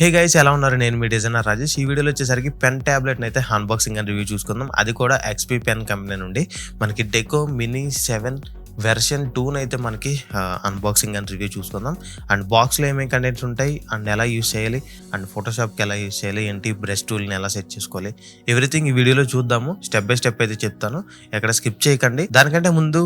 Hey guys, ఎలా ఉన్నారు? నేను మీ డిజైనర్ రాజేష్. ఈ వీడియోలో వచ్చేసరికి పెన్ టాబ్లెట్ అయితే అన్బాక్సింగ్ అండ్ రివ్యూ చూసుకుందాం. అది కూడా ఎక్స్పీ పెన్ కంపెనీ నుండి మనకి డెకో మినీ 7 వెర్షన్ 2 అయితే మనకి అన్బాక్సింగ్ అండ్ రివ్యూ చూసుకుందాం. అండ్ బాక్స్లో ఏమేమి కంటెంట్స్ ఉంటాయి, అండ్ ఎలా యూస్ చేయాలి, అండ్ ఫోటోషాప్కి ఎలా యూస్ చేయాలి, ఏంటి బ్రష్ టూల్ని ఎలా సెట్ చేసుకోవాలి, ఎవ్రీథింగ్ ఈ వీడియోలో చూద్దాము. స్టెప్ బై స్టెప్ అయితే చెప్తాను, ఎక్కడ స్కిప్ చేయకండి. దానికంటే ముందు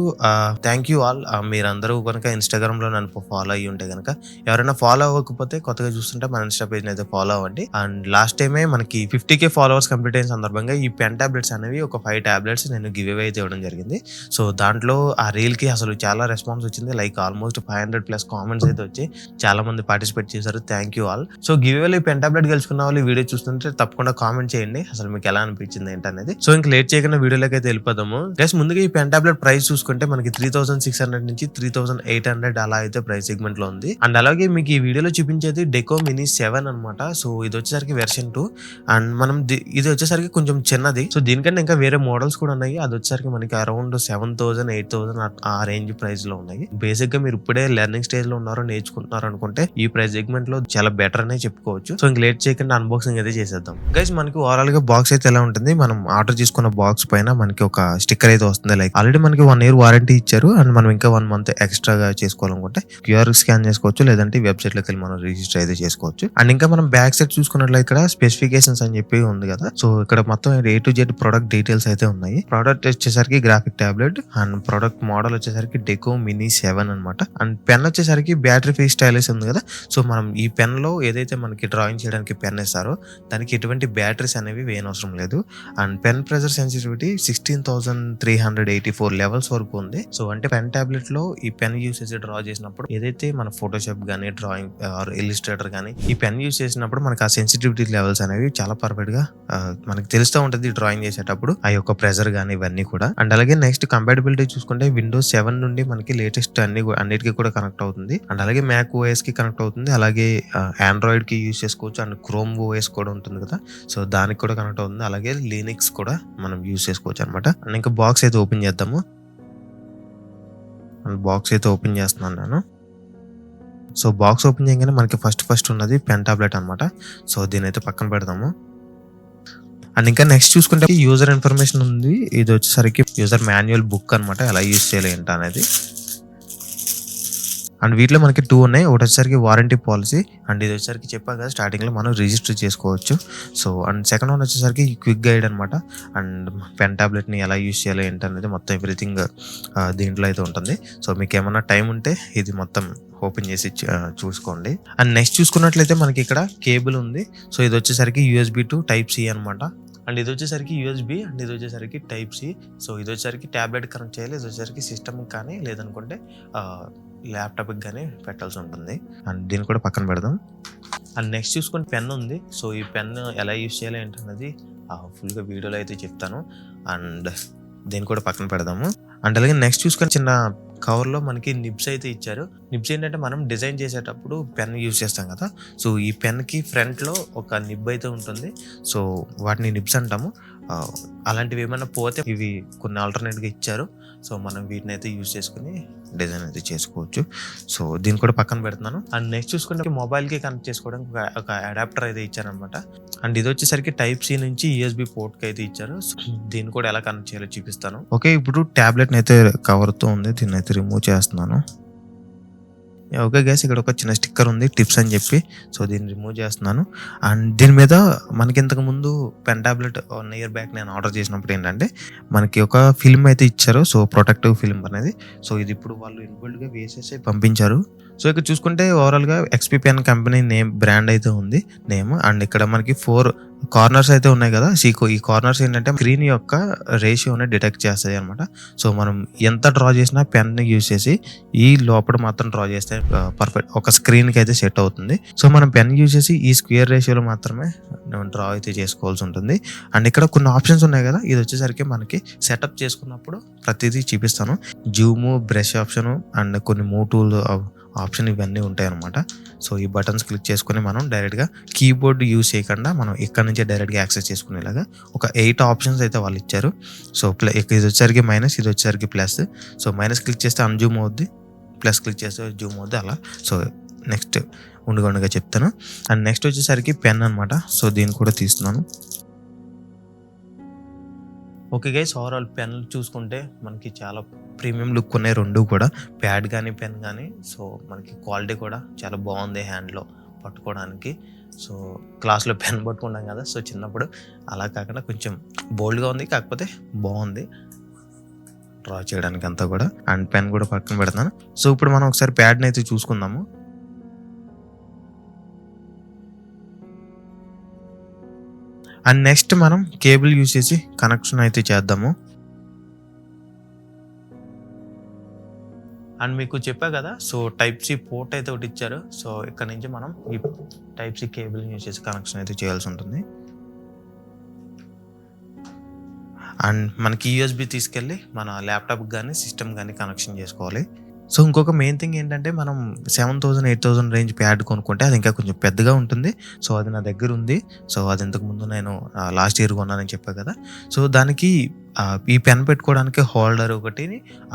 థ్యాంక్ యూ ఆల్. మీరందరూ కనుక ఇన్స్టాగ్రామ్లో నన్ను ఫాలో అయ్యి ఉంటే కనుక, ఎవరైనా ఫాలో అవ్వకపోతే కొత్తగా చూస్తుంటే మన ఇన్స్టా పేజ్ అయితే ఫాలో అవ్వండి. అండ్ లాస్ట్ టైమే మనకి 50K ఫాలోవర్స్ కంప్లీట్ అయిన సందర్భంగా ఈ పెన్ టాబ్లెట్స్ అనేవి ఒక 5 టాబ్లెట్స్ నేను గివ్ అవే అయితే ఇవ్వడం జరిగింది. సో దాంట్లో ఆ రీల్ అసలు చాలా రెస్పాన్స్ వచ్చింది. లైక్ ఆల్మోస్ట్ 500+ కామెంట్స్ అయితే వచ్చి చాలా మంది పార్టిసిపేట్ చేశారు. Thank you all. So give away pen tablet గెలుచుకున్న వాళ్ళు ఈ వీడియో చూస్తుంటే తప్పకుండా కామెంట్ చేయండి, అసలు మీకు ఎలా అనిపించింది ఏంటనేది. సో ఇంక లేట్ చేయకుండా వీడియోలోకి అయితే వెళ్ళిపోదాము. గైస్, ముందుగా ఈ పెన్ టాబ్లెట్ ప్రైస్ చూసుకుంటే మనకి 3600 నుంచి 3800 అలా అయితే ప్రైస్ సెగ్మెంట్ లో ఉంది. అండ్ అలాగే మీకు ఈ వీడియోలో చూపించేది డెకో మినీ 7 అనమాట. సో ఇది వచ్చేసరికి వెర్షన్ 2 అండ్ మనం ఇది వచ్చేసరికి కొంచెం చిన్నది. సో దీనికంటే ఇంకా వేరే మోడల్స్ కూడా ఉన్నాయి. అది వచ్చేసరికి మనకి అరౌండ్ 7000 8000 ఆ రేంజ్ ప్రైస్ లో ఉన్నాయి. బేసిక్ గా మీరు ఇప్పుడే లెర్నింగ్ స్టేజ్ లో ఉన్నారో, నేర్చుకుంటున్నారు అనుకుంటే ఈ ప్రైస్ సెగ్మెంట్ లో చాలా బెటర్ అనే చెప్పుకోవచ్చు. సో ఇంక లేట్ చేయకుండా అన్బాక్సింగ్ అయితే చేసేద్దాం. గైస్, మనకి ఓవరాల్ గా బాక్స్ అయితే ఎలా ఉంటుంది, మనం ఆర్డర్ చేసుకున్న బాక్స్ పైన మనకి ఒక స్టిక్కర్ అయితే వస్తుంది. లైక్ ఆల్రెడీ మనకి 1 year వారంటీ ఇచ్చారు. అండ్ మనం ఇంకా 1 month ఎక్స్ట్రాగా చేసుకోవాలనుకుంటే QR స్కాన్ చేసుకోవచ్చు, లేదంటే వెబ్సైట్ లోకి వెళ్ళి మనం రిజిస్టర్ అయితే చేసుకోవచ్చు. అండ్ ఇంకా మనం బ్యాక్ సైడ్ చూసుకున్నట్లయితే ఇక్కడ స్పెసిఫికేషన్స్ అని చెప్పి ఉంది కదా. సో ఇక్కడ మొత్తం A to Z product details అయితే ఉన్నాయి. ప్రోడక్ట్ వచ్చేసరికి graphic tablet and product model వచ్చేసరికి డెకో మినీ 7 అనమాట. అండ్ పెన్ వచ్చేసరికి బ్యాటరీ ఫ్రీ స్టైలిష్ ఉంది కదా. సో మనం ఈ పెన్ లో ఏదైతే మనకి డ్రాయింగ్ చేయడానికి పెన్ ఇస్తారో దానికి ఎటువంటి బ్యాటరీస్ అనేవి వేయనవసరం లేదు. And pen pressure sensitivity 16,384 levels వరకు ఉంది. సో అంటే పెన్ టాబ్లెట్ లో ఈ పెన్ యూస్ చేసి డ్రా చేసినప్పుడు ఏదైతే మన ఫోటోషాప్ గానీ, డ్రాయింగ్ ఆర్ ఇలిస్ట్రేటర్ గానీ ఈ పెన్ యూస్ చేసినప్పుడు మనకి ఆ సెన్సిటివిటీ లెవెల్స్ అనేవి చాలా పర్ఫెక్ట్ గా మనకి తెలుస్తూ ఉంటుంది డ్రాయింగ్ చేసేటప్పుడు, ఆ యొక్క ప్రెజర్ గానీ ఇవన్నీ కూడా. అండ్ అలాగే నెక్స్ట్ కంపాటబిలిటీ చూసుకుంటే విండోస్ 7 నుండి మనకి లేటెస్ట్ అన్నిటికీ కూడా కనెక్ట్ అవుతుంది. అండ్ అలాగే మ్యాక్ OS కి కనెక్ట్ అవుతుంది. అలాగే ఆండ్రాయిడ్ కి యూస్ చేసుకోవచ్చు. అండ్ క్రోమ్ OS కూడా ఉంటుంది కదా, సో దానికి కూడా కనెక్ట్ అవుతుంది. అలాగే లినక్స్ కూడా మనం యూస్ చేసుకోవచ్చు అనమాట. అండ్ ఇంకా బాక్స్ అయితే ఓపెన్ చేద్దాము. అండ్ బాక్స్ అయితే ఓపెన్ చేస్తున్నాను నేను. సో బాక్స్ ఓపెన్ చేయగానే మనకి ఫస్ట్ ఉన్నది పెన్ టాబ్లెట్ అనమాట. సో దీని అయితే పక్కన పెడదాము. అండ్ ఇంకా నెక్స్ట్ చూసుకుంటే యూజర్ ఇన్ఫర్మేషన్ ఉంది. ఇది వచ్చేసరికి యూజర్ మాన్యువల్ బుక్ అనమాట, ఎలా యూజ్ చేయాలి ఏంట అనేది. అండ్ వీటిలో మనకి 2 ఉన్నాయి. ఒకటి వచ్చేసరికి వారంటీ పాలసీ, అండ్ ఇది వచ్చేసరికి చెప్పా కదా స్టార్టింగ్ లో మనం రిజిస్టర్ చేసుకోవచ్చు. సో అండ్ సెకండ్ వన్ వచ్చేసరికి క్విక్ గైడ్ అనమాట. అండ్ పెన్ టాబ్లెట్ ని ఎలా యూజ్ చేయాలి ఏంటనేది మొత్తం ఎవ్రీథింగ్ దీంట్లో అయితే ఉంటుంది. సో మీకు ఏమన్నా టైం ఉంటే ఇది మొత్తం ఓపెన్ చేసి చూసుకోండి. అండ్ నెక్స్ట్ చూసుకున్నట్లయితే మనకి ఇక్కడ కేబుల్ ఉంది. సో ఇది వచ్చేసరికి USB to Type-C అనమాట. అండ్ ఇది వచ్చేసరికి USB అండ్ ఇది వచ్చేసరికి Type-C. సో ఇది వచ్చేసరికి ట్యాబ్లెట్ కనెక్ట్ చేయాలి, ఇది వచ్చేసరికి సిస్టమ్ కానీ లేదనుకుంటే ల్యాప్టాప్కి కానీ పెట్టాల్సి ఉంటుంది. అండ్ దీన్ని కూడా పక్కన పెడదాం. అండ్ నెక్స్ట్ చూసుకుంటే పెన్ ఉంది. సో ఈ పెన్ ఎలా యూజ్ చేయాలి ఏంటన్నది ఫుల్గా వీడియోలో అయితే చెప్తాను. అండ్ దీన్ని కూడా పక్కన పెడదాము. అండ్ అలాగే నెక్స్ట్ చూసుకొని చిన్న కవర్లో మనకి నిబ్స్ అయితే ఇచ్చారు. నిబ్స్ ఏంటంటే మనం డిజైన్ చేసేటప్పుడు పెన్ యూజ్ చేస్తాం కదా. సో ఈ పెన్కి ఫ్రంట్లో ఒక నిబ్ అయితే ఉంటుంది. సో వాటిని నిబ్స్ అంటాము. అలాంటివి ఏమైనా పోతే ఇవి కొన్ని ఆల్టర్నేట్గా ఇచ్చారు. సో మనం వీటిని అయితే యూజ్ చేసుకుని డిజైన్ అయితే చేసుకోవచ్చు. సో దీన్ని కూడా పక్కన పెడుతున్నాను. అండ్ నెక్స్ట్ చూసుకుంటే మొబైల్కి కనెక్ట్ చేసుకోవడానికి ఒక అడాప్టర్ అయితే ఇచ్చారనమాట. అండ్ ఇది వచ్చేసరికి Type-C నుంచి USB పోర్ట్కి అయితే ఇచ్చారు. సో దీన్ని కూడా ఎలా కనెక్ట్ చేయాలో చూపిస్తాను. ఓకే, ఇప్పుడు ట్యాబ్లెట్ అయితే కవర్తో ఉంది, దీన్ని అయితే రిమూవ్ చేస్తున్నాను. ఓకే గైస్, ఇక్కడ ఒక చిన్న స్టిక్కర్ ఉంది టిప్స్ అని చెప్పి. సో దీన్ని రిమూవ్ చేస్తున్నాను. అండ్ దీని మీద మనకి ఇంతకు ముందు పెన్ టాబ్లెట్ 1 year బ్యాక్ నేను ఆర్డర్ చేసినప్పుడు ఏంటంటే మనకి ఒక ఫిల్మ్ అయితే ఇచ్చారు. సో ప్రొటెక్టివ్ ఫిల్మ్ అనేది. సో ఇది ఇప్పుడు వాళ్ళు ఇన్బిల్డ్గా వేసేసి పంపించారు. సో ఇక్కడ చూసుకుంటే ఓవరాల్గా XP pen company name brand అయితే ఉంది నేమ్. అండ్ ఇక్కడ మనకి 4 కార్నర్స్ అయితే ఉన్నాయి కదా. ఈ కార్నర్స్ ఏంటంటే స్క్రీన్ యొక్క రేషియోని డిటెక్ట్ చేస్తాయి అనమాట. సో మనం ఎంత డ్రా చేసినా పెన్ యూజ్ చేసి ఈ లోపల మాత్రం డ్రా చేస్తే పర్ఫెక్ట్ ఒక స్క్రీన్కి అయితే సెట్ అవుతుంది. సో మనం పెన్ యూజ్ చేసి ఈ స్క్వేర్ రేషియోలో మాత్రమే డ్రా అయితే చేసుకోవాల్సి ఉంటుంది. అండ్ ఇక్కడ కొన్ని ఆప్షన్స్ ఉన్నాయి కదా. ఇది వచ్చేసరికి మనకి సెటప్ చేసుకున్నప్పుడు ప్రతిదీ చూపిస్తాను. జూము, బ్రష్ ఆప్షను అండ్ కొన్ని మూవ్ టూల్ ఆప్షన్ ఇవన్నీ ఉంటాయి అనమాట. సో ఈ బటన్స్ క్లిక్ చేసుకుని మనం డైరెక్ట్గా కీబోర్డ్ యూజ్ చేయకుండా మనం ఇక్కడ నుంచే డైరెక్ట్గా యాక్సెస్ చేసుకునేలాగా ఒక 8 ఆప్షన్స్ అయితే వాళ్ళు ఇచ్చారు. సో ఇది వచ్చేసరికి మైనస్, ఇది వచ్చేసరికి ప్లస్. సో మైనస్ క్లిక్ చేస్తే అన్జూమ్ అవుద్ది, ప్లస్ క్లిక్ చేస్తే జూమ్ అవుద్ది అలా. సో నెక్స్ట్ ఉండుగా చెప్తాను. అండ్ నెక్స్ట్ వచ్చేసరికి పెన్ అనమాట. సో దీన్ని కూడా తీస్తున్నాను. ఓకే గైస్, ఓవరాల్ పెన్ చూసుకుంటే మనకి చాలా ప్రీమియం లుక్ ఉన్నాయి రెండు కూడా, ప్యాడ్ కానీ పెన్ కానీ. సో మనకి క్వాలిటీ కూడా చాలా బాగుంది హ్యాండ్లో పట్టుకోవడానికి. సో క్లాస్లో పెన్ పట్టుకుంటాం కదా, సో చిన్నప్పుడు అలా కాకుండా కొంచెం బోల్డ్గా ఉంది, కాకపోతే బాగుంది డ్రా చేయడానికి అంతా కూడా. అండ్ పెన్ కూడా పక్కన పెడతాను. సో ఇప్పుడు మనం ఒకసారి ప్యాడ్ని అయితే చూసుకుందాము. అండ్ నెక్స్ట్ మనం కేబుల్ యూజ్ చేసి కనెక్షన్ అయితే చేద్దాము. అండ్ మీకు చెప్పా కదా, సో టైప్ సి పోర్ట్ అయితే ఒకటి ఇచ్చారు. సో ఇక్కడ నుంచి మనం ఈ టైప్ సి కేబుల్ యూజ్ చేసి కనెక్షన్ అయితే చేయాల్సి ఉంటుంది. అండ్ మనకి యూఎస్బి తీసుకెళ్ళి మన ల్యాప్టాప్ కానీ సిస్టమ్ కానీ కనెక్షన్ చేసుకోవాలి. సో ఇంకొక మెయిన్ థింగ్ ఏంటంటే, మనం 7,000 8,000 రేంజ్ ప్యాడ్ కొనుక్కుంటే అది ఇంకా కొంచెం పెద్దగా ఉంటుంది. సో అది నా దగ్గర ఉంది. సో అది ఇంతకుముందు నేను లాస్ట్ ఇయర్ కొన్నానని చెప్పా కదా. సో దానికి ఈ పెన్ పెట్టుకోవడానికి హోల్డర్ ఒకటి,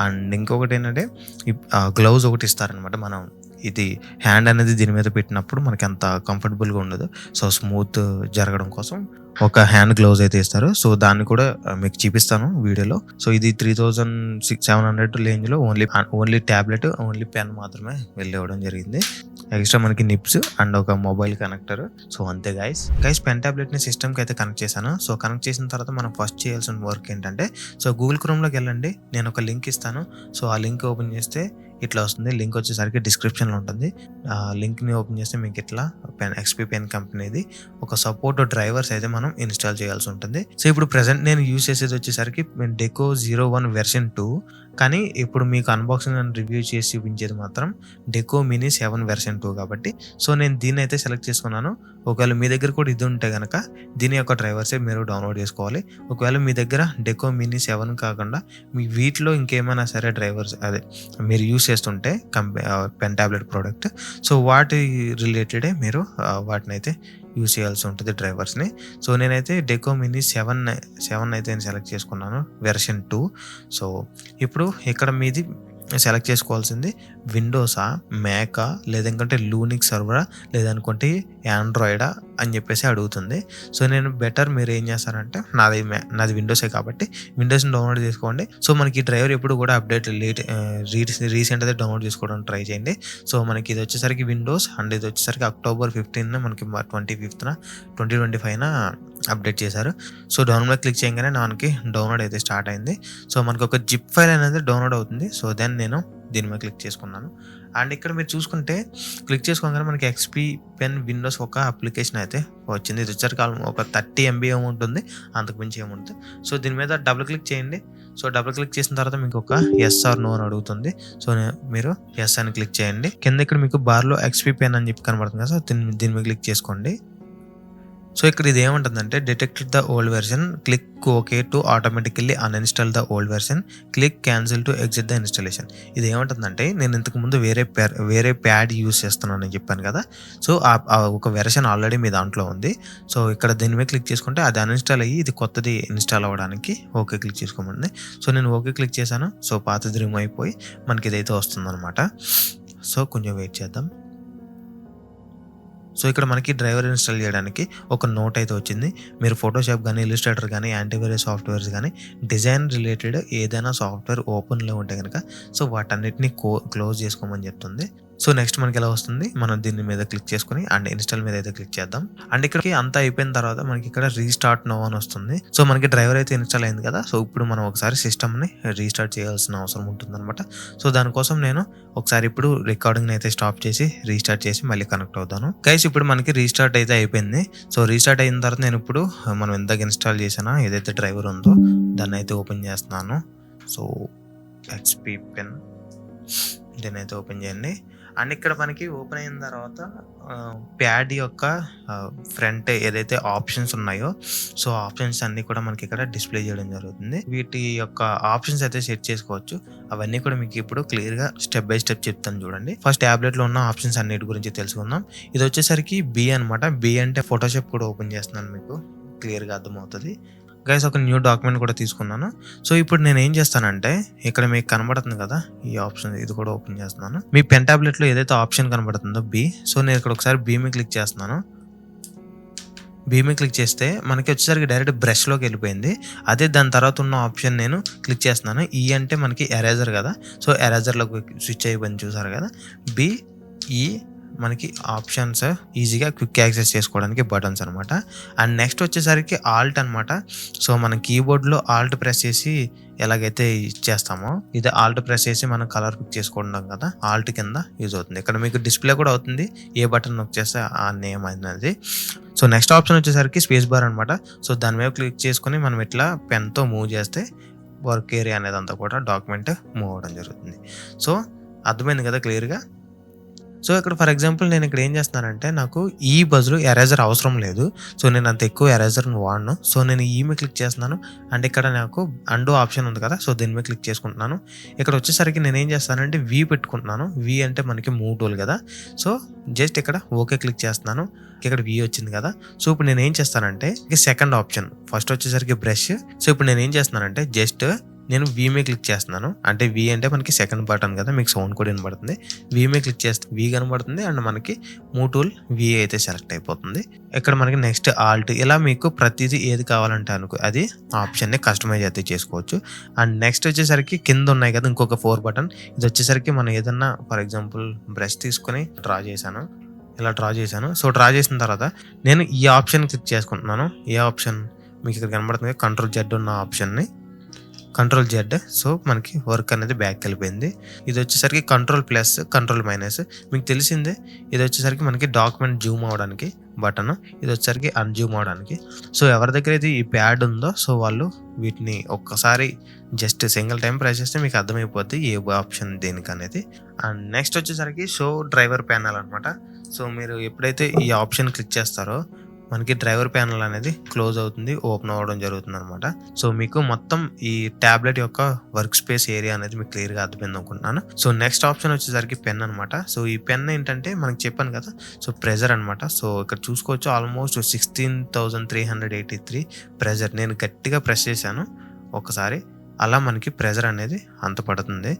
అండ్ ఇంకొకటి ఏంటంటే గ్లౌజ్ ఒకటి ఇస్తారనమాట. మనం ఇది హ్యాండ్ అనేది దీని మీద పెట్టినప్పుడు మనకి అంత కంఫర్టబుల్గా ఉండదు. సో స్మూత్ జరగడం కోసం ఒక హ్యాండ్ గ్లౌజ్ అయితే ఇస్తారు. సో దాన్ని కూడా మీకు చూపిస్తాను వీడియోలో. సో ఇది 3,700 రేంజ్లో ఓన్లీ ట్యాబ్లెట్, ఓన్లీ పెన్ మాత్రమే వెళ్ళివ్వడం జరిగింది. ఎక్స్ట్రా మనకి నిప్స్ అండ్ ఒక మొబైల్ కనెక్టర్. సో అంతే గైస్ పెన్ ట్యాబ్లెట్ని సిస్టమ్కి అయితే కనెక్ట్ చేశాను. సో కనెక్ట్ చేసిన తర్వాత మనం ఫస్ట్ చేయాల్సిన వర్క్ ఏంటంటే, సో గూగుల్ క్రోమ్లోకి వెళ్ళండి, నేను ఒక లింక్ ఇస్తాను. సో ఆ లింక్ ఓపెన్ చేస్తే ఇట్లా వస్తుంది. లింక్ వచ్చేసరికి డిస్క్రిప్షన్లో ఉంటుంది. లింక్ని ఓపెన్ చేస్తే మీకు ఇట్లా XP పెన్ కంపెనీది ఒక సపోర్ట్ డ్రైవర్స్ అయితే మనం ఇన్స్టాల్ చేయాల్సి ఉంటుంది. సో ఇప్పుడు ప్రెసెంట్ నేను యూజ్ చేసేది వచ్చేసరికి డెకో 01 వెర్షన్ 2, కానీ ఇప్పుడు మీకు అన్బాక్సింగ్ అండ్ రివ్యూ చేసి చూపించేది మాత్రం డెకో మినీ 7 వెర్షన్ 2 కాబట్టి. సో నేను దీన్ని అయితే సెలెక్ట్ చేసుకున్నాను. ఒకవేళ మీ దగ్గర కూడా ఇది ఉంటే కనుక దీని యొక్క డ్రైవర్సే మీరు డౌన్లోడ్ చేసుకోవాలి. ఒకవేళ మీ దగ్గర డెకో మినీ 7 కాకుండా మీ వీటిలో ఇంకేమైనా సరే డ్రైవర్స్ అదే మీరు యూస్ చేస్తుంటే పెన్ ట్యాబ్లెట్ ప్రోడక్ట్, సో వాటి రిలేటెడే మీరు వాటిని అయితే యూజ్ చేయాల్సి ఉంటుంది డ్రైవర్స్ని. సో నేనైతే డెకో మినీ 7 అయితే నేను సెలెక్ట్ చేసుకున్నాను వెర్షన్ 2. సో ఇప్పుడు ఇక్కడ మీది సెలెక్ట్ చేసుకోవాల్సింది విండోసా, మ్యాకా, లేదంటే లూనిక్స్ సర్వరా, లేదనుకుంటే ఆండ్రాయిడా అని చెప్పేసి అడుగుతుంది. సో నేను బెటర్ మీరు ఏం చేస్తారంటే, నాది విండోసే కాబట్టి విండోస్ని డౌన్లోడ్ చేసుకోండి. సో మనకి డ్రైవర్ ఎప్పుడు కూడా అప్డేట్ రీసెంట్ అయితే డౌన్లోడ్ చేసుకోవడానికి ట్రై చేయండి. సో మనకి ఇది వచ్చేసరికి విండోస్, అండ్ ఇది వచ్చేసరికి October 15 మనకి 25th 2025 అప్డేట్ చేశారు. సో డౌన్లోడ్ క్లిక్ చేయగానే మనకి డౌన్లోడ్ అయితే స్టార్ట్ అయింది. సో మనకి ఒక జిప్ ఫైల్ అనేది డౌన్లోడ్ అవుతుంది. సో దెన్ నేను దీని మీద క్లిక్ చేసుకున్నాను. అండ్ ఇక్కడ మీరు చూసుకుంటే క్లిక్ చేసుకోగానే మనకి XP పెన్ విండోస్ ఒక అప్లికేషన్ అయితే వచ్చింది. ఇది వచ్చరికి ఒక 30 MB ఏముంటుంది, అంతకుమించి ఏముంటుంది. సో దీని మీద డబుల్ క్లిక్ చేయండి. సో డబుల్ క్లిక్ చేసిన తర్వాత మీకు ఒక ఎస్ ఆర్ నో అని అడుగుతుంది. సో మీరు ఎస్ అని క్లిక్ చేయండి. కింద ఇక్కడ మీకు బార్లో XP పెన్ అని చెప్పి కనబడుతుంది కదా, సో దీని మీద క్లిక్ చేసుకోండి. సో ఇక్కడ ఇది ఏమంటుందంటే, detected the old version, click okay to automatically uninstall the old version, click cancel to exit the installation. ఇది ఏమంటుందంటే, నేను ఇంతకుముందు వేరే ప్యాడ్ యూస్ చేస్తున్నానని చెప్పాను కదా. సో ఒక వెర్షన్ ఆల్రెడీ మీ దాంట్లో ఉంది. సో ఇక్కడ దీని మీద క్లిక్ చేసుకుంటే అది అన్ఇన్స్టాల్ అయ్యి ఇది కొత్తది ఇన్స్టాల్ అవ్వడానికి ఓకే క్లిక్ చేసుకోమండి. సో నేను ఓకే క్లిక్ చేశాను. సో పాతది రిమూవ్ అయిపోయి మనకి ఇదైతే వస్తుందన్నమాట. సో కొంచెం వెయిట్ చేద్దాం. సో ఇక్కడ మనకి డ్రైవర్ ఇన్స్టాల్ చేయడానికి ఒక నోట్ అయితే వచ్చింది. మీరు ఫోటోషాప్ కానీ, ఇల్లుస్ట్రేటర్ కానీ, యాంటీవైరస్ సాఫ్ట్వేర్స్ కానీ, డిజైన్ రిలేటెడ్ ఏదైనా సాఫ్ట్వేర్ ఓపెన్లో ఉంటే కనుక సో వాటన్నిటిని క్లోజ్ చేసుకోమని చెప్తుంది. సో నెక్స్ట్ మనకి ఎలా వస్తుంది, మనం దీని మీద క్లిక్ చేసుకుని అండ్ ఇన్స్టాల్ మీద అయితే క్లిక్ చేద్దాం. అండ్ ఇక్కడికి అంతా అయిపోయిన తర్వాత మనకి ఇక్కడ రీస్టార్ట్ నో అని వస్తుంది. సో మనకి డ్రైవర్ అయితే ఇన్స్టాల్ అయింది కదా. సో ఇప్పుడు మనం ఒకసారి సిస్టమ్ని రీస్టార్ట్ చేయాల్సిన అవసరం ఉంటుందన్నమాట. సో దానికోసం నేను ఒకసారి ఇప్పుడు రికార్డింగ్ అయితే స్టాప్ చేసి రీస్టార్ట్ చేసి మళ్ళీ కనెక్ట్ అవుతాను. గైస్ ఇప్పుడు మనకి రీస్టార్ట్ అయితే అయిపోయింది. సో రీస్టార్ట్ అయిన తర్వాత నేను ఇప్పుడు మనం ఎంతగా ఇన్స్టాల్ చేసినా ఏదైతే డ్రైవర్ ఉందో దాన్ని అయితే ఓపెన్ చేస్తున్నాను. సో XP పెన్ దీన్ని అయితే ఓపెన్ చేయండి. అండ్ ఇక్కడ మనకి ఓపెన్ అయిన తర్వాత ప్యాడ్ యొక్క ఫ్రంట్ ఏదైతే ఆప్షన్స్ ఉన్నాయో సో ఆప్షన్స్ అన్నీ కూడా మనకి ఇక్కడ డిస్ప్లే చేయడం జరుగుతుంది. వీటి యొక్క ఆప్షన్స్ అయితే సెట్ చేసుకోవచ్చు. అవన్నీ కూడా మీకు ఇప్పుడు క్లియర్గా స్టెప్ బై స్టెప్ చెప్తాను చూడండి. ఫస్ట్ ట్యాబ్లెట్లో ఉన్న ఆప్షన్స్ అన్నిటి గురించి తెలుసుకుందాం. ఇది వచ్చేసరికి B అనమాట. B అంటే ఫోటోషాప్ కూడా ఓపెన్ చేస్తున్నాను, మీకు క్లియర్గా అర్థమవుతుంది. గైస్ ఒక న్యూ డాక్యుమెంట్ కూడా తీసుకున్నాను. సో ఇప్పుడు నేను ఏం చేస్తానంటే ఇక్కడ మీకు కనబడుతుంది కదా ఈ ఆప్షన్, ఇది కూడా ఓపెన్ చేస్తున్నాను. మీ పెన్ టాబ్లెట్ లో ఏదైతే ఆప్షన్ కనబడుతుందో బి, సో నేను ఇక్కడ ఒకసారి బి మీద క్లిక్ చేస్తున్నాను. బి మీద క్లిక్ చేస్తే మనకి వచ్చేసరికి డైరెక్ట్ బ్రష్ లోకి వెళ్ళిపోయింది. అదే దాని తర్వాత ఉన్న ఆప్షన్ నేను క్లిక్ చేస్తున్నాను. ఈ అంటే మనకి ఎరేజర్ కదా, సో ఎరేజర్ లోకి స్విచ్ అయిపోయింది చూసారు కదా. బి ఈ మనకి ఆప్షన్స్ ఈజీగా క్విక్ యాక్సెస్ చేసుకోవడానికి బటన్స్ అనమాట. అండ్ నెక్స్ట్ వచ్చేసరికి ఆల్ట్ అనమాట. సో మనం కీబోర్డ్లో ఆల్ట్ ప్రెస్ చేసి ఎలాగైతే చేస్తామో ఇది ఆల్ట్ ప్రెస్ చేసి మనం కలర్ పిక్ చేసుకుంటాం కదా, ఆల్ట్ కింద యూజ్ అవుతుంది. ఇక్కడ మీకు డిస్ప్లే కూడా అవుతుంది ఏ బటన్ నొక్ చేస్తే ఆ నేమ్ అనేది. సో నెక్స్ట్ ఆప్షన్ వచ్చేసరికి స్పేస్ బార్ అనమాట. సో దాని మీద క్లిక్ చేసుకుని మనం ఇట్లా పెన్తో మూవ్ చేస్తే వర్క్ ఏరియా అనేది అంతా కూడా డాక్యుమెంట్ మూవ్ అవ్వడం జరుగుతుంది. సో అర్థమైంది కదా క్లియర్గా. సో ఇక్కడ ఫర్ ఎగ్జాంపుల్ నేను ఇక్కడ ఏం చేస్తున్నానంటే నాకు ఈ బదులు ఎరేజర్ అవసరం లేదు. సో నేను అంత ఎక్కువ ఎరేజర్ని వాడను. సో నేను ఈ మీద క్లిక్ చేస్తున్నాను. అండ్ ఇక్కడ నాకు అండో ఆప్షన్ ఉంది కదా, సో దీని మీద క్లిక్ చేసుకుంటున్నాను. ఇక్కడ వచ్చేసరికి నేను ఏం చేస్తానంటే వి పెట్టుకుంటున్నాను. వి అంటే మనకి మూవ్ టూల్ కదా, సో జస్ట్ ఇక్కడ ఓకే క్లిక్ చేస్తున్నాను. ఇక్కడ వి వచ్చింది కదా. సో ఇప్పుడు నేను ఏం చేస్తానంటే సెకండ్ ఆప్షన్ ఫస్ట్ వచ్చేసరికి బ్రష్. సో ఇప్పుడు నేను ఏం చేస్తున్నానంటే జస్ట్ నేను వి మీద క్లిక్ చేస్తున్నాను. అంటే వి అంటే మనకి సెకండ్ బటన్ కదా, మీకు సౌండ్ కూడా వినబడుతుంది. వి మీద క్లిక్ చేస్తే వి కనబడుతుంది అండ్ మనకి మూవ్ టూల్ వి అయితే సెలెక్ట్ అయిపోతుంది. ఇక్కడ మనకి నెక్స్ట్ ఆల్ట్, ఇలా మీకు ప్రతిదీ ఏది కావాలంటే అది ఆప్షన్ని కస్టమైజ్ అయితే చేసుకోవచ్చు. అండ్ నెక్స్ట్ వచ్చేసరికి కింద ఉన్నాయి కదా ఇంకొక 4 బటన్, ఇది వచ్చేసరికి మనం ఏదన్నా ఫర్ ఎగ్జాంపుల్ బ్రష్ తీసుకొని డ్రా చేశాను, ఇలా డ్రా చేశాను. సో డ్రా చేసిన తర్వాత నేను ఈ ఆప్షన్ క్లిక్ చేసుకుంటున్నాను. ఏ ఆప్షన్ మీకు ఇక్కడ కనబడుతుంది, కంట్రోల్ జెడ్ ఉన్న ఆప్షన్ని, కంట్రోల్ జెడ్. సో మనకి వర్క్ అనేది బ్యాక్ వెళ్ళిపోయింది. ఇది వచ్చేసరికి కంట్రోల్ ప్లస్, కంట్రోల్ మైనస్ మీకు తెలిసిందే. ఇది వచ్చేసరికి మనకి డాక్యుమెంట్ జూమ్ అవడానికి బటన్, ఇది వచ్చేసరికి అన్జూమ్ అవడానికి. సో ఎవరి దగ్గర అయితే ఈ ప్యాడ్ ఉందో సో వాళ్ళు వీటిని ఒక్కసారి జస్ట్ సింగిల్ టైం ప్రెస్ చేస్తే మీకు అర్థమైపోద్ది ఏ ఆప్షన్ దేనికి అనేది. అండ్ నెక్స్ట్ వచ్చేసరికి షో డ్రైవర్ ప్యానల్ అనమాట. సో మీరు ఎప్పుడైతే ఈ ఆప్షన్ క్లిక్ చేస్తారో మనకి డ్రైవర్ ప్యానల్ అనేది క్లోజ్ అవుతుంది, ఓపెన్ అవ్వడం జరుగుతుంది అనమాట. సో మీకు మొత్తం ఈ ట్యాబ్లెట్ యొక్క వర్క్ స్పేస్ ఏరియా అనేది మీకు క్లియర్గా అర్థమైంది అనుకుంటున్నాను. సో నెక్స్ట్ ఆప్షన్ వచ్చేసరికి పెన్ అనమాట. సో ఈ పెన్ ఏంటంటే మనకి చెప్పాను కదా, సో ప్రెజర్ అనమాట. సో ఇక్కడ చూసుకోవచ్చు ఆల్మోస్ట్ 16,383 ప్రెజర్. నేను గట్టిగా ప్రెస్ చేశాను ఒకసారి, అలా మనకి ప్రెజర్ అనేది అంత పడుతుంది.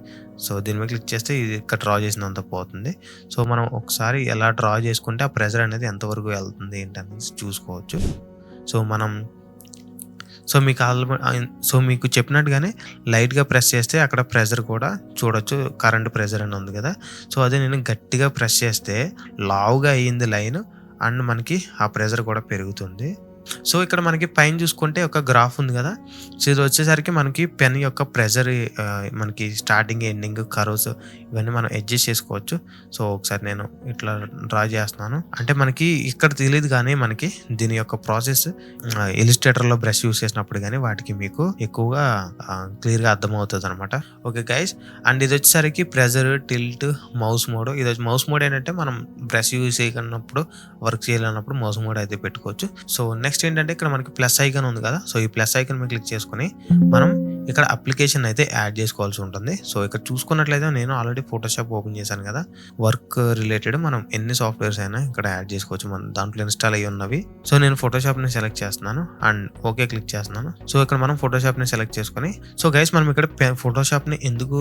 సో దీని మీద క్లిక్ చేస్తే ఇది ఇక్కడ డ్రా చేసినంత పోతుంది. సో మనం ఒకసారి ఎలా డ్రా చేసుకుంటే ఆ ప్రెజర్ అనేది ఎంతవరకు వెళ్తుంది ఏంటనేది చూసుకోవచ్చు. సో మీకు చెప్పినట్టుగానే లైట్గా ప్రెస్ చేస్తే అక్కడ ప్రెజర్ కూడా చూడొచ్చు, కరెంట్ ప్రెజర్ అని ఉంది కదా. సో అదే నేను గట్టిగా ప్రెస్ చేస్తే లావుగా అయ్యింది లైన్ అండ్ మనకి ఆ ప్రెజర్ కూడా పెరుగుతుంది. సో ఇక్కడ మనకి పైన చూసుకుంటే ఒక గ్రాఫ్ ఉంది కదా, సో ఇది వచ్చేసరికి మనకి పెన్ యొక్క ప్రెజర్, మనకి స్టార్టింగ్ ఎండింగ్ కర్వ్స్ ఇవన్నీ మనం అడ్జస్ట్ చేసుకోవచ్చు. సో ఒకసారి నేను ఇట్లా డ్రా చేస్తున్నాను. అంటే మనకి ఇక్కడ తెలియదు కానీ మనకి దీని యొక్క ప్రాసెస్ ఇలిస్ట్రేటర్లో బ్రష్ యూస్ చేసినప్పుడు కానీ వాటికి మీకు ఎక్కువగా క్లియర్గా అర్థమవుతుంది అనమాట. ఓకే గైస్, అండ్ ఇది వచ్చేసరికి ప్రెజర్, టిల్ట్, మౌస్ మోడ్. ఇది మౌస్ మోడ్ ఏంటంటే మనం బ్రష్ యూస్ చేయకున్నప్పుడు, వర్క్ చేయాలన్నప్పుడు మౌస్ మోడ్ అయితే పెట్టుకోవచ్చు. సో నెక్స్ట్ ఏంటంటే ఇక్కడ మనకి ప్లస్ ఐకాన్ ఉంది కదా, సో ఈ ప్లస్ ఐకాన్ మీద క్లిక్ చేసుకుని మనం ఇక్కడ అప్లికేషన్ అయితే యాడ్ చేసుకోవాల్సి ఉంటుంది. సో ఇక్కడ చూసుకున్నట్లయితే నేను ఆల్రెడీ ఫోటోషాప్ ఓపెన్ చేశాను కదా, వర్క్ రిలేటెడ్ మనం ఎన్ని సాఫ్ట్వేర్స్ అయినా ఇక్కడ యాడ్ చేసుకోవచ్చు, మన దాంట్లో ఇన్స్టాల్ అయ్యి ఉన్నవి. సో నేను ఫోటోషాప్ని సెలెక్ట్ చేస్తున్నాను అండ్ ఓకే క్లిక్ చేస్తున్నాను. సో ఇక్కడ మనం ఫోటోషాప్ని సెలెక్ట్ చేసుకుని, సో గైస్ మనం ఇక్కడ ఫోటోషాప్ని ఎందుకు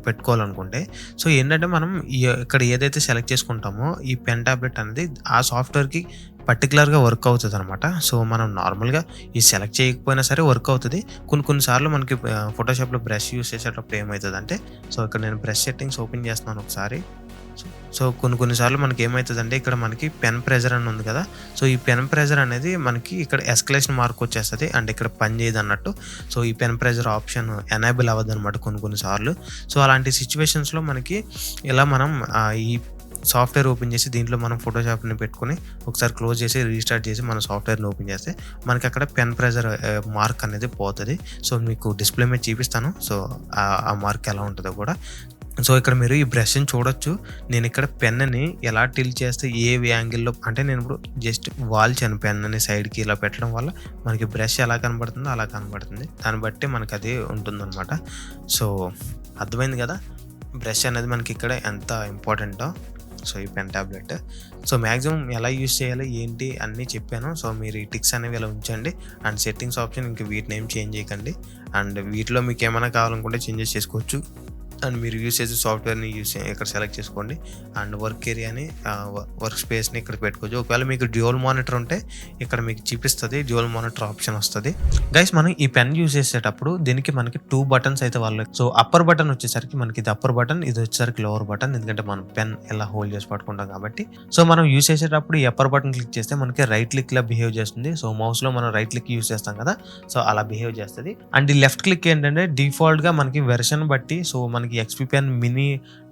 పెట్టుకోవాలనుకుంటే, సో ఏంటంటే మనం ఇక్కడ ఏదైతే సెలెక్ట్ చేసుకుంటామో ఈ పెన్ టాబ్లెట్ అనేది ఆ సాఫ్ట్వేర్కి పర్టికులర్గా వర్క్ అవుతుంది అనమాట. సో మనం నార్మల్గా ఈ సెలెక్ట్ చేయకపోయినా సరే వర్క్ అవుతుంది. కొన్నిసార్లు మనకి ఫోటోషాప్లో బ్రష్ యూస్ చేసేటప్పుడు ఏమవుతుంది అంటే, సో ఇక్కడ నేను బ్రష్ సెట్టింగ్స్ ఓపెన్ చేస్తున్నాను ఒకసారి. సో కొన్నిసార్లు మనకి ఏమవుతుందంటే ఇక్కడ మనకి పెన్ ప్రెజర్ అని ఉంది కదా, సో ఈ పెన్ ప్రెజర్ అనేది మనకి ఇక్కడ ఎస్కలేషన్ మార్క్ వచ్చేస్తుంది అండ్ ఇక్కడ పని చేయదు అన్నట్టు. సో ఈ పెన్ ప్రెజర్ ఆప్షన్ ఎనేబుల్ అవ్వదు అనమాట కొన్నిసార్లు. సో అలాంటి సిచ్యువేషన్స్లో మనకి ఇలా మనం ఈ సాఫ్ట్వేర్ ఓపెన్ చేసి దీంట్లో మనం ఫోటోషాప్ని పెట్టుకుని ఒకసారి క్లోజ్ చేసి రీస్టార్ట్ చేసి మన సాఫ్ట్వేర్ని ఓపెన్ చేస్తే మనకి అక్కడ పెన్ ప్రెజర్ మార్క్ అనేది పోతుంది. సో మీకు డిస్ప్లే మీద చూపిస్తాను, సో ఆ మార్క్ ఎలా ఉంటుందో కూడా. సో ఇక్కడ మీరు ఈ బ్రష్ని చూడొచ్చు. నేను ఇక్కడ పెన్ని ఎలా టిల్ట్ చేస్తే ఏ యాంగిల్లో, అంటే నేను ఇప్పుడు జస్ట్ వాల్చాను పెన్ని సైడ్కి, ఇలా పెట్టడం వల్ల మనకి బ్రష్ ఎలా కనబడుతుందో అలా కనబడుతుంది. దాన్ని బట్టి మనకి అది ఉంటుందన్నమాట. సో అర్థమైంది కదా బ్రష్ అనేది మనకి ఇక్కడ ఎంత ఇంపార్టెంటో. సో ఈ పెన్ టాబ్లెట్. సో మ్యాక్సిమం ఎలా యూజ్ చేయాలి ఏంటి అన్నీ చెప్పాను. సో మీరు ఈ టిక్స్ అనేవి ఇలా ఉంచండి. అండ్ సెట్టింగ్స్ ఆప్షన్ ఇంక వీటిని ఏం చేంజ్ చేయకండి. అండ్ వీటిలో మీకు ఏమైనా కావాలనుకుంటే చేంజెస్ చేసుకోవచ్చు. అండ్ మీరు యూస్ చేసే సాఫ్ట్వేర్ని ఇక్కడ సెలెక్ట్ చేసుకోండి. అండ్ వర్క్ ఏరియాని వర్క్ స్పేస్ని ఇక్కడ పెట్టుకోవచ్చు. ఒకవేళ మీకు డ్యూయల్ మానిటర్ ఉంటే ఇక్కడ మీకు చూపిస్తుంది, డ్యూయల్ మానిటర్ ఆప్షన్ వస్తుంది. గైస్ మనం ఈ పెన్ యూజ్ చేసేటప్పుడు దీనికి మనకి 2 బటన్స్ అయితే వాళ్ళు. సో అప్పర్ బటన్ వచ్చేసరికి మనకి ఇది అప్పర్ బటన్, ఇది వచ్చేసరికి లోవర్ బటన్. ఎందుకంటే మనం పెన్ ఎలా హోల్డ్ చేసి పట్టుకుంటాం కాబట్టి. సో మనం యూజ్ చేసేటప్పుడు ఈ అప్పర్ బటన్ క్లిక్ చేస్తే మనకి రైట్ క్లిక్ లా బిహేవ్ చేస్తుంది. సో మౌస్ లో మనం రైట్ క్లిక్ యూజ్ చేస్తాం కదా, సో అలా బిహేవ్ చేస్తుంది. అండ్ ఈ లెఫ్ట్ క్లిక్ ఏంటంటే డిఫాల్ట్ గా మనకి వెర్షన్ బట్టి, సో మనకి XP Pen mini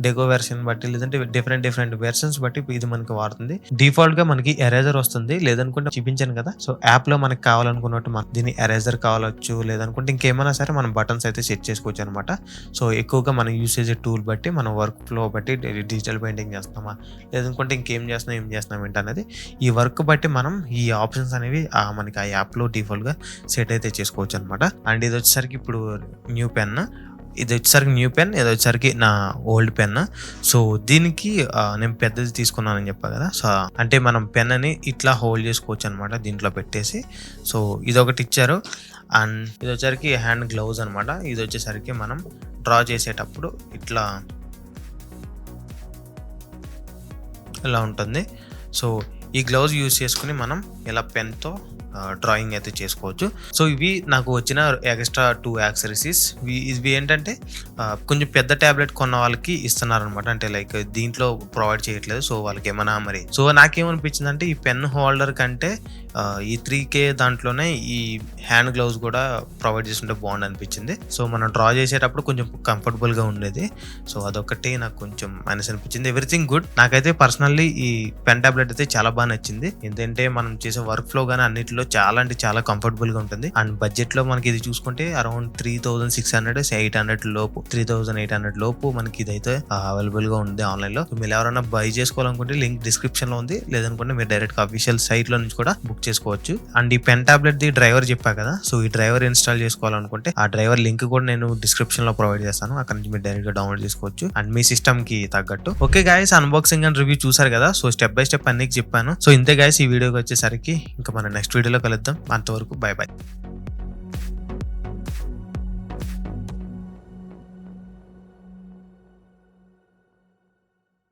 deco version బట్టి, లేదంటే డిఫరెంట్ వెర్షన్స్ బట్టి ఇది మనకి వాడుతుంది. డిఫాల్ట్ గా మనకి ఎరేజర్ వస్తుంది. లేదనుకుంటే చూపించాను కదా, సో యాప్ లో మనకి కావాలనుకున్నట్టు మనం దీని ఎరేజర్ కావచ్చు, లేదనుకుంటే ఇంకేమైనా సరే మనం బటన్స్ అయితే సెట్ చేసుకోవచ్చు అనమాట. సో ఎక్కువగా మనం యూస్ చేసే టూల్ బట్టి, మన వర్క్ ఫ్లో బట్టి డిజిటల్ పెయింటింగ్ చేస్తామా, లేదనుకుంటే ఇంకేం చేస్తున్నాం ఏం చేస్తున్నాం ఏంటనేది ఈ వర్క్ బట్టి మనం ఈ ఆప్షన్స్ అనేవి మనకి ఆ యాప్ లో డిఫాల్ట్ గా సెట్ అయితే చేసుకోవచ్చు అనమాట. అండ్ ఇది వచ్చేసరికి ఇప్పుడు న్యూ పెన్, ఇది వచ్చేసరికి న్యూ పెన్, ఇది వచ్చేసరికి నా ఓల్డ్ పెన్. సో దీనికి నేను పెద్దది తీసుకున్నానని చెప్పా కదా, సో అంటే మనం పెన్ అని ఇట్లా హోల్డ్ చేసుకోవచ్చు అనమాట దీంట్లో పెట్టేసి. సో ఇది ఒకటి ఇచ్చారు. అండ్ ఇది వచ్చేసరికి హ్యాండ్ గ్లౌజ్ అనమాట. ఇది వచ్చేసరికి మనం డ్రా చేసేటప్పుడు ఇట్లా ఇలా ఉంటుంది. సో ఈ గ్లౌజ్ యూజ్ చేసుకుని మనం ఇలా పెన్తో డ్రాయింగ్ అయితే చేసుకోవచ్చు. సో ఇవి నాకు వచ్చిన ఎక్స్ట్రా 2 యాక్సెసరీస్. ఇవి ఏంటంటే కొంచెం పెద్ద ట్యాబ్లెట్ కొన్న వాళ్ళకి ఇస్తున్నారు అనమాట. అంటే లైక్ దీంట్లో ప్రొవైడ్ చేయట్లేదు. సో వాళ్ళకి ఏమైనా మరి, సో నాకేమనిపించింది అంటే ఈ పెన్ హోల్డర్ కంటే ఈ 3K దాంట్లోనే ఈ హ్యాండ్ గ్లౌజ్ కూడా ప్రొవైడ్ చేస్తుంటే బాగుంది అనిపించింది. సో మనం డ్రా చేసేటప్పుడు కొంచెం కంఫర్టబుల్ గా ఉండేది. సో అదొకటి నాకు కొంచెం మైనస్ అనిపించింది. Everything good. నాకైతే పర్సనల్లీ ఈ పెన్ టాబ్లెట్ అయితే చాలా బాగా నచ్చింది. ఎందుకంటే మనం చేసే వర్క్ ఫ్లో గానీ అన్నిటిలో చాలా అంటే చాలా కంఫర్టబుల్ గా ఉంటుంది. అండ్ బడ్జెట్ లో మనకి ఇది చూసుకుంటే అరౌండ్ 3600 లోపు, 3800 లోపు మనకి ఇదైతే అవైలబుల్ గా ఉంది ఆన్లైన్ లో. మీరు ఎవరైనా బై చేసుకోవాలనుకుంటే లింక్ డిస్క్రిప్షన్ లో ఉంది, లేదనుకుంటే మీరు డైరెక్ట్ గా అఫీషియల్ సైట్ లో నుంచి కూడా బుక్ చేసుకోవచ్చు. అండ్ ఈ పెన్ టాబ్లెట్ ది డ్రైవర్ చెప్పా కదా, సో ఈ డ్రైవర్ ఇన్స్టాల్ చేసుకోవాలనుకుంటే ఆ డ్రైవర్ లింక్ కూడా నేను డిస్క్రిప్షన్ లో ప్రొవైడ్ చేస్తాను. అక్కడ నుంచి మీరు డైరెక్ట్ గా డౌన్లోడ్ చేసుకోవచ్చు అండ్ మీ సిస్టమ్ కి తగ్గట్టు. Okay guys, unboxing and review చూసారు కదా. సో స్టెప్ బై స్టెప్ అన్ని చెప్పాను. సో ఇంతే గైస్, ఈ వీడియోకి వచ్చేసరికి ఇంకా మన నెక్స్ట్ వీడియోలో కలుద్దాం. అంతవరకు బై బై.